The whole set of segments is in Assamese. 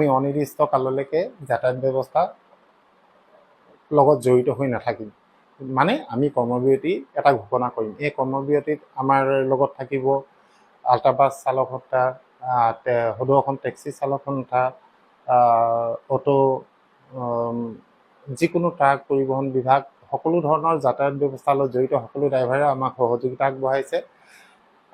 আমি অনিৰ্দিষ্ট কাললৈকে যাতায়াত ব্যৱস্থা লগত জড়িত হৈ নাথাকিম। মানে আমি কৰ্মবিৰতি এটা ঘোষণা কৰিম। এই কৰ্মবিৰতিত আমাৰ লগত থাকিব আল্ট্ৰাবাছ চালক হত্যা, সদৌ টেক্সি চালক সন্থা, অটো, যিকোনো ট্ৰাক পৰিবহণ বিভাগ, সকলো ধৰণৰ যাতায়াত ব্যৱস্থাৰ লগত জড়িত সকলো ড্ৰাইভাৰে আমাক সহযোগিতা আগবঢ়াইছে।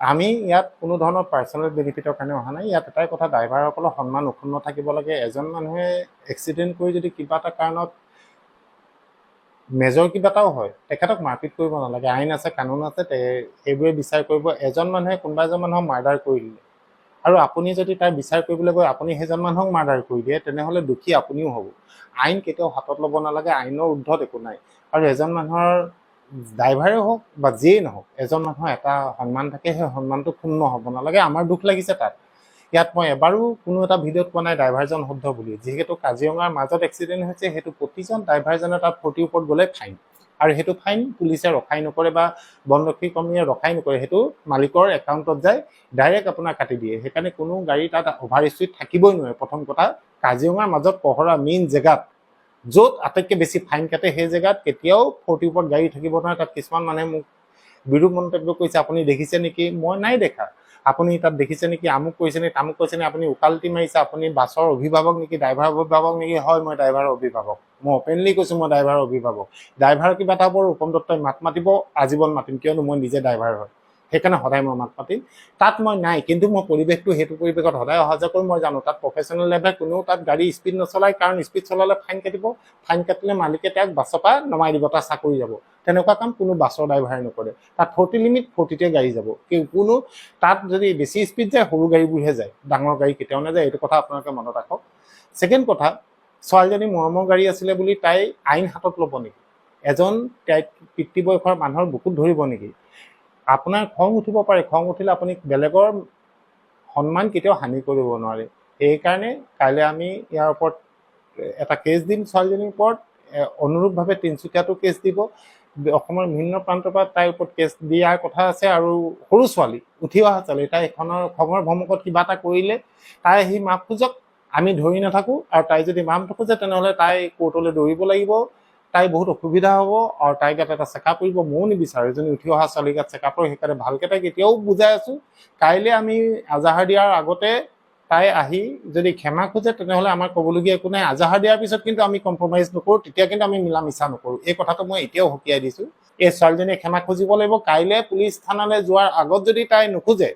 আমি ইয়াত কোনো ধৰণৰ পাৰ্চনেল বেনিফিটৰ কাৰণে অহা নাই। ইয়াত এটাই কথা, ড্ৰাইভাৰসকলৰ সন্মান অক্ষুণ্ণ থাকিব লাগে। এজন মানুহে এক্সিডেণ্ট কৰি যদি কিবা এটা কাৰণত মেজৰ কিবা এটাও হয়, তেখেতক মাৰপিট কৰিব নালাগে। আইন আছে, কানুন আছে, সেইবোৰে বিচাৰ কৰিব। এজন মানুহে কোনোবা এজন মানুহক মাৰ্ডাৰ কৰি দিলে আৰু আপুনি যদি তাৰ বিচাৰ কৰিবলৈ গৈ আপুনি সেইজন মানুহক মাৰ্ডাৰ কৰি দিয়ে, তেনেহ'লে দোষী আপুনিও হ'ব। আইন কেতিয়াও হাতত ল'ব নালাগে, আইনৰ ঊৰ্ধত একো নাই। আৰু এজন মানুহৰ ড্ৰাইভাৰে হওক বা যিয়েই নহওক, এজন মানুহৰ এটা সন্মান থাকে, সেই সন্মানটো ক্ষুণ্ণ হ'ব নালাগে। আমাৰ দুখ লাগিছে তাত। ইয়াত মই এবাৰো কোনো এটা ভিডিঅ'ত কোৱা নাই ড্ৰাইভাৰজন শুদ্ধ বুলি। যিহেতু কাজিৰঙাৰ মাজত এক্সিডেণ্ট হৈছে, সেইটো প্ৰতিজন ড্ৰাইভাৰজনে তাত 40 ওপৰত গ'লে ফাইন, আৰু সেইটো ফাইন পুলিচে ৰখাই নকৰে বা বনৰক্ষী কৰ্মীয়ে ৰখাই নকৰে, সেইটো মালিকৰ একাউণ্টত যায়, ডাইৰেক্ট আপোনাৰ কাটি দিয়ে। সেইকাৰণে কোনো গাড়ী তাত অভাৰ স্পীড থাকিবই নোৱাৰে। প্ৰথম কথা, কাজিৰঙাৰ মাজত পহৰা মেইন জেগাত য'ত আটাইতকৈ বেছি ফাইন কাটে, সেই জেগাত কেতিয়াও 40 ওপৰত গাড়ী থাকিব নোৱাৰে। তাত কিছুমান মানুহে মোক বিৰূপ মন্তব্য কৰিছে, আপুনি দেখিছে নেকি? মই নাই দেখা। আপুনি তাত দেখিছে নেকি? আমুক কৰিছে নেকি, তামুক কৰিছে নেকি? আপুনি উকালতি মাৰিছে, আপুনি বাছৰ অভিভাৱক নেকি, ড্ৰাইভাৰৰ অভিভাৱক নেকি? হয়, মই ড্ৰাইভাৰৰ অভিভাৱক। মই অপেনলি কৈছোঁ, মই ড্ৰাইভাৰৰ অভিভাৱক। ড্ৰাইভাৰৰ কিবা এটা হ'ব, ৰূপম দত্তই মাত মাতিব, আজীৱন মাতিম, কিয়নো মই নিজে ড্ৰাইভাৰ হয়। সেইকাৰণে সদায় মই মাত মাতিম। তাত মই নাই, কিন্তু মই পৰিৱেশটো সেইটো পৰিৱেশত সদায় অহা যোৱা কৰি মই জানো। তাত প্ৰফেচনেল লেভেল কোনেও তাত গাড়ী স্পীড নচলায়, কাৰণ স্পীড চলালে ফাইন কাটিব। ফাইন কাটিলে মালিকে তেওঁক বাছৰ পৰা নমাই দিব, তাৰ চাকৰি যাব। তেনেকুৱা কাম কোনো বাছৰ ড্ৰাইভাৰে নকৰে। তাত 40 লিমিট, 40তে গাড়ী যাব। কোনো তাত যদি বেছি স্পীড যায়, সৰু গাড়ীবোৰহে যায়, ডাঙৰ গাড়ী কেতিয়াও নাযায়। এইটো কথা আপোনালোকে মনত ৰাখক। ছেকেণ্ড কথা, ছোৱালীজনী মৰমৰ গাড়ী আছিলে বুলি তাই আইন হাতত ল'ব নেকি? এজন পিতৃবয়সৰ মানুহৰ বুকুত ধৰিব নেকি? আপোনাৰ খং উঠিব পাৰে, খং উঠিলে আপুনি বেলেগৰ সন্মান কেতিয়াও হানি কৰিব নোৱাৰে। সেইকাৰণে কাইলৈ আমি ইয়াৰ ওপৰত এটা কেছ দিম ছোৱালীজনীৰ ওপৰত। অনুৰূপভাৱে তিনিচুকীয়াতো কেছ দিব। অসমৰ বিভিন্ন প্ৰান্তৰ পৰা তাইৰ ওপৰত কেছ দিয়াৰ কথা আছে। আৰু সৰু ছোৱালী, উঠি অহা ছোৱালী, তাই এখনৰ খঙৰ ভমকত কিবা এটা কৰিলে, তাই আহি মাফ খোজক, আমি ধৰি নাথাকোঁ। আৰু তাই যদি মাফ নোখোজে, তেনেহ'লে তাই কোৰ্টলৈ দৌৰিব লাগিব। তাই বহুত অসুবিধা হ'ব, আৰু তাই গাত এটা চেকআপ কৰিব। ময়ো নিবিচাৰোঁ এজনী উঠি অহা ছোৱালী গাত চেকআপ হয়। সেইকাৰণে ভালকৈ তাইক এতিয়াও বুজাই আছোঁ। কাইলৈ আমি আজাহাৰ দিয়াৰ আগতে তাই আহি যদি ক্ষমা খোজে, তেনেহ'লে আমাৰ ক'বলগীয়া একো নাই। আজাহাৰ দিয়াৰ পিছত কিন্তু আমি কম্প্ৰমাইজ নকৰোঁ, তেতিয়া কিন্তু আমি মিলা মিছা নকৰোঁ। এই কথাটো মই এতিয়াও সকীয়াই দিছোঁ। এই ছোৱালীজনীয়ে ক্ষমা খুজিব লাগিব। কাইলৈ পুলিচ থানালৈ যোৱাৰ আগত যদি তাই নোখোজে,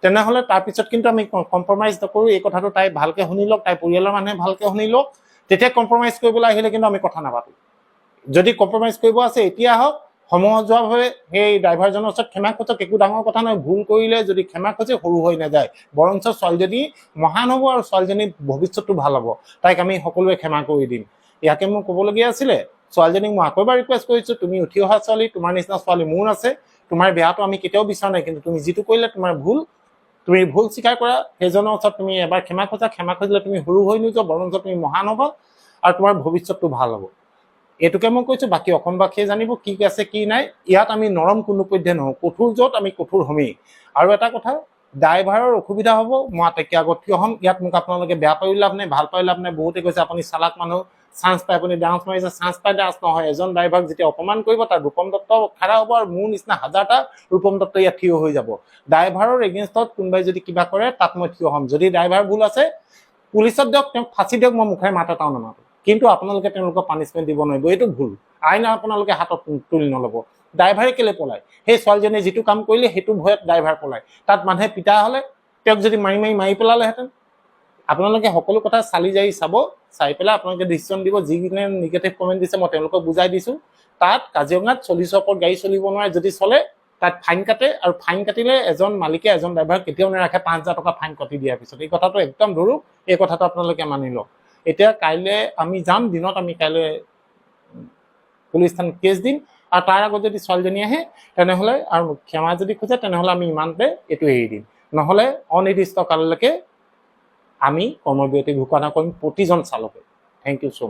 তেনেহ'লে তাৰপিছত কিন্তু আমি কম্প্ৰমাইজ নকৰোঁ। এই কথাটো তাই ভালকৈ শুনি লওক, তাই পৰিয়ালৰ মানুহে ভালকৈ শুনি লওক। তেতিয়া কম্প্ৰমাইজ কৰিবলৈ আহিলে কিন্তু আমি কথা নাপাতোঁ। যদি কম্প্ৰমাইজ কৰিব আছে, এতিয়া আহক, সমজুৱাভাৱে সেই ড্ৰাইভাৰজনৰ ওচৰত ক্ষমা খোজক। একো ডাঙৰ কথা নহয়। ভুল কৰিলে যদি ক্ষমা খোজে, সৰু হৈ নাযায়। বৰঞ্চ ছোৱালীজনী মহান হ'ব, আৰু ছোৱালীজনীৰ ভৱিষ্যতটো ভাল হ'ব। তাইক আমি সকলোৱে ক্ষমা কৰি দিম। ইয়াকে মোৰ ক'বলগীয়া আছিলে। ছোৱালীজনীক মই আকৌ এবাৰ ৰিকুৱেষ্ট কৰিছোঁ, তুমি উঠি অহা ছোৱালী, তোমাৰ নিচিনা ছোৱালী মোৰ আছে। তোমাৰ বেয়াটো আমি কেতিয়াও বিচৰা নাই, কিন্তু তুমি যিটো কৰিলে তোমাৰ ভুল, তুমি ভুল স্বীকাৰ কৰা। সেইজনৰ ওচৰত তুমি এবাৰ ক্ষমা খোজা। ক্ষমা খুজিলে তুমি সৰু হৈ নোযোৱা, বৰঞ্চ তুমি মহান হ'বা, আৰু তোমাৰ ভৱিষ্যতটো ভাল হ'ব। এইটোকে মই কৈছোঁ। বাকী অসমবাসীয়ে জানিব কি আছে কি নাই। ইয়াত আমি নৰম কোনোপধ্যে নহওঁ, কঠোৰ য'ত আমি কঠোৰ হ'মেই। আৰু এটা কথা, ড্ৰাইভাৰৰ অসুবিধা হ'ব, মই আটাইতকৈ আগত থিয় হ'ম। ইয়াত মোক আপোনালোকে বেয়া পায়ো লাভ নাই, ভাল পায়ো লাভ নাই। বহুতে কৈছে আপুনি চালাক মানুহ, চান্স পাই আপুনি ডান্স মাৰিছে। চান্স পাই ডান্স নহয়। এজন ড্ৰাইভাৰক যেতিয়া অপমান কৰিব, তাত ৰূপম দত্ত খাৰা হ'ব, আৰু মোৰ নিচিনা হাজাৰটা ৰূপম দত্ত ইয়াত থিয় হৈ যাব। ড্ৰাইভাৰৰ এগেইনষ্টত কোনোবাই যদি কিবা কৰে, তাত মই থিয় হ'ম। যদি ড্ৰাইভাৰ ভুল আছে, পুলিচত দিয়ক, তেওঁক ফাঁচি দিয়ক, মই মুখেৰে মাত এটাও নামাতো। কিন্তু আপোনালোকে তেওঁলোকক পানিছমেণ্ট দিব নোৱাৰিব। এইটো ভুল। আইন আপোনালোকে হাতত তুলি নল'ব। ড্ৰাইভাৰে কেলৈ পলায়? সেই ছোৱালীজনীয়ে যিটো কাম কৰিলে, সেইটো ভয়ত ড্ৰাইভাৰ পলায়। তাত মানুহে পিটা হ'লে, তেওঁক যদি মাৰি পেলালেহেঁতেন। আপোনালোকে সকলো কথা চালি জাৰি চাব, চাই পেলাই আপোনালোকে ডিচিশ্যন দিব। যিকেইজনে নিগেটিভ কমেণ্ট দিছে, মই তেওঁলোকক বুজাই দিছোঁ। তাত কাজিৰঙাত 40ৰ ওপৰত গাড়ী চলিব নোৱাৰে। যদি চলে, তাত ফাইন কাটে, আৰু ফাইন কাটিলে এজন মালিকে এজন ড্ৰাইভাৰক কেতিয়াও নাৰাখে 5,000 টকা ফাইন কাটি দিয়াৰ পিছত। এই কথাটো একদম ধৰো। এই কথাটো আপোনালোকে মানি লওক। এতিয়া কাইলৈ আমি যাম, দিনত আমি কাইলৈ পুলিচ থানাত কেছ দিম। আৰু তাৰ আগত যদি ছোৱালীজনী আহে, তেনেহ'লে আৰু ক্ষমা যদি খোজে, তেনেহ'লে আমি ইমানতে এইটো এৰি দিম। নহ'লে অনিৰ্দিষ্ট কাললৈকে আমি কৰ্মবিৰতি ঘোষণা কৰিম প্ৰতিজন চালকে। Thank you so' much.